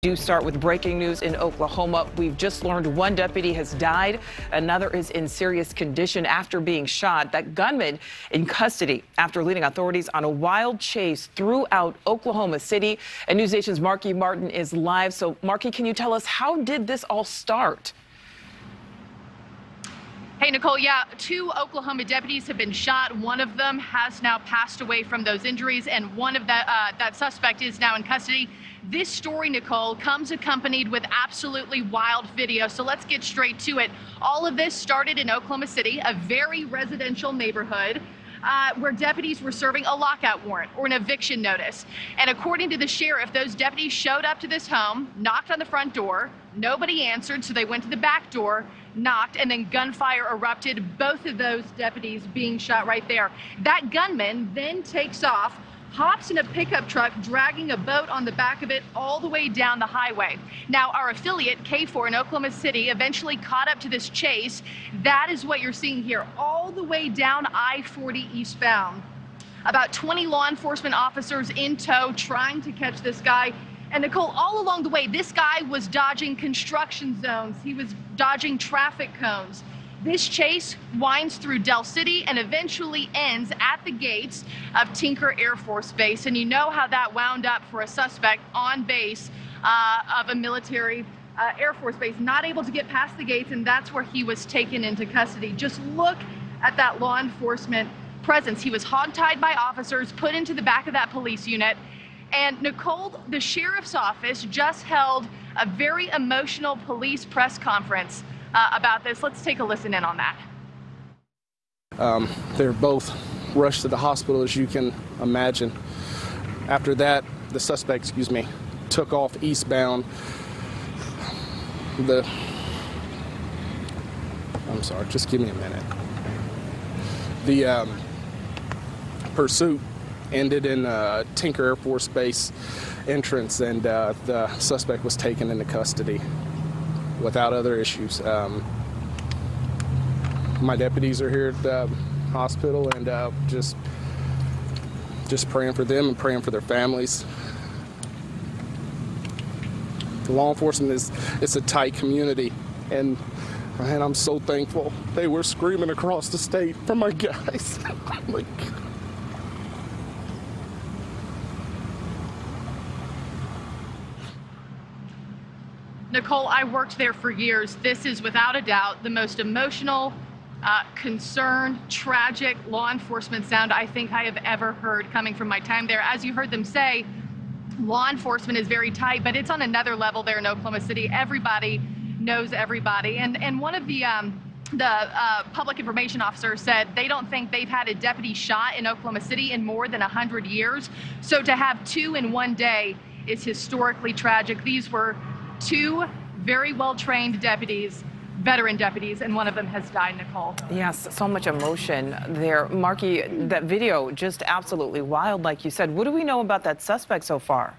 Do start with breaking news in Oklahoma. We've just learned one deputy has died. Another is in serious condition after being shot. That gunman in custody after leading authorities on a wild chase throughout Oklahoma City. And NewsNation's Marky Martin is live. So, Marky, can you tell us, how did this all start? Hey, Nicole, yeah, 2 Oklahoma deputies have been shot. One of them has now passed away from those injuries, and one of that suspect is now in custody. This story, Nicole, comes accompanied with absolutely wild video. So let's get straight to it. All of this started in Oklahoma City, a very residential neighborhood, where deputies were serving a lockout warrant or an eviction notice. And according to the sheriff, those deputies showed up to this home, knocked on the front door. Nobody answered, so they went to the back door, knocked, and then gunfire erupted. Both of those deputies being shot right there. That gunman then takes off, hops in a pickup truck, dragging a boat on the back of it all the way down the highway. Now, our affiliate, K4 in Oklahoma City, eventually caught up to this chase. That is what you're seeing here, all the way down I-40 eastbound. About 20 law enforcement officers in tow trying to catch this guy. And Nicole, all along the way, this guy was dodging construction zones. He was dodging traffic cones. This chase winds through Del City and eventually ends at the gates of Tinker Air Force Base. And you know how that wound up for a suspect on base of a military Air Force base, not able to get past the gates, and that's where he was taken into custody. Just look at that law enforcement presence. He was hogtied by officers, put into the back of that police unit. And Nicole, the sheriff's office just held a very emotional police press conference about this. Let's take a listen in on that. They're both rushed to the hospital, as you can imagine. After that, the suspect, took off eastbound. I'm sorry, just give me a minute. The pursuit ended in Tinker Air Force Base entrance, and the suspect was taken into custody without other issues. My deputies are here at the hospital, and just praying for them and praying for their families. The law enforcement it's a tight community, and man, I'm so thankful. They were screaming across the state for my guys. Like, Nicole, I worked there for years. This is without a doubt the most emotional, concerned, tragic law enforcement sound I think I have ever heard coming from my time there. As you heard them say, law enforcement is very tight, but it's on another level there in Oklahoma City. Everybody knows everybody. And one of the public information officers said they don't think they've had a deputy shot in Oklahoma City in more than 100 years. So to have 2 in one day is historically tragic. These were 2 very well-trained deputies, veteran deputies, and one of them has died, Nicole. Yes, so much emotion there. Marky, that video just absolutely wild, like you said. What do we know about that suspect so far?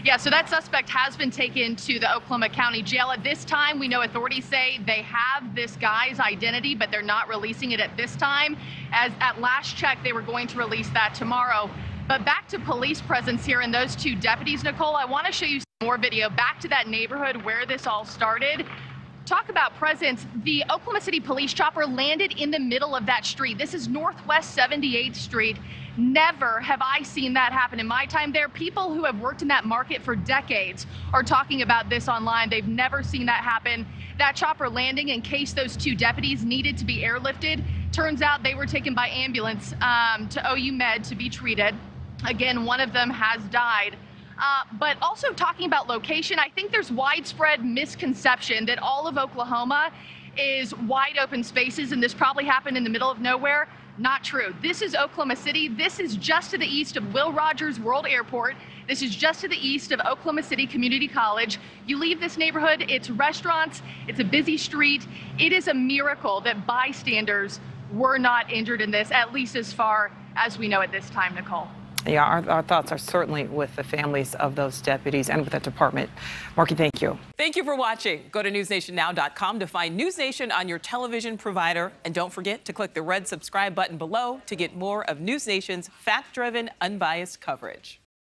Yeah, so that suspect has been taken to the Oklahoma County Jail. At this time, we know authorities say they have this guy's identity, but they're not releasing it at this time. As at last check, they were going to release that tomorrow. But back to police presence here and those 2 deputies, Nicole, I want to show you some more video back to that neighborhood where this all started. Talk about presence. The Oklahoma City police chopper landed in the middle of that street. This is Northwest 78th Street. Never have I seen that happen in my time there. People who have worked in that market for decades are talking about this online. They've never seen that happen. That chopper landing in case those 2 deputies needed to be airlifted. Turns out they were taken by ambulance to OU Med to be treated. Again, one of them has died. But also talking about location, I think there's widespread misconception that all of Oklahoma is wide open spaces, and this probably happened in the middle of nowhere. Not true. This is Oklahoma City. This is just to the east of Will Rogers World Airport. This is just to the east of Oklahoma City Community College. You leave this neighborhood, it's restaurants, it's a busy street. It is a miracle that bystanders were not injured in this, at least as far as we know at this time, Nicole. Yeah, our thoughts are certainly with the families of those deputies and with that department. Marky, thank you. Thank you for watching. Go to newsnationnow.com to find NewsNation on your television provider. And don't forget to click the red subscribe button below to get more of NewsNation's fact-driven, unbiased coverage.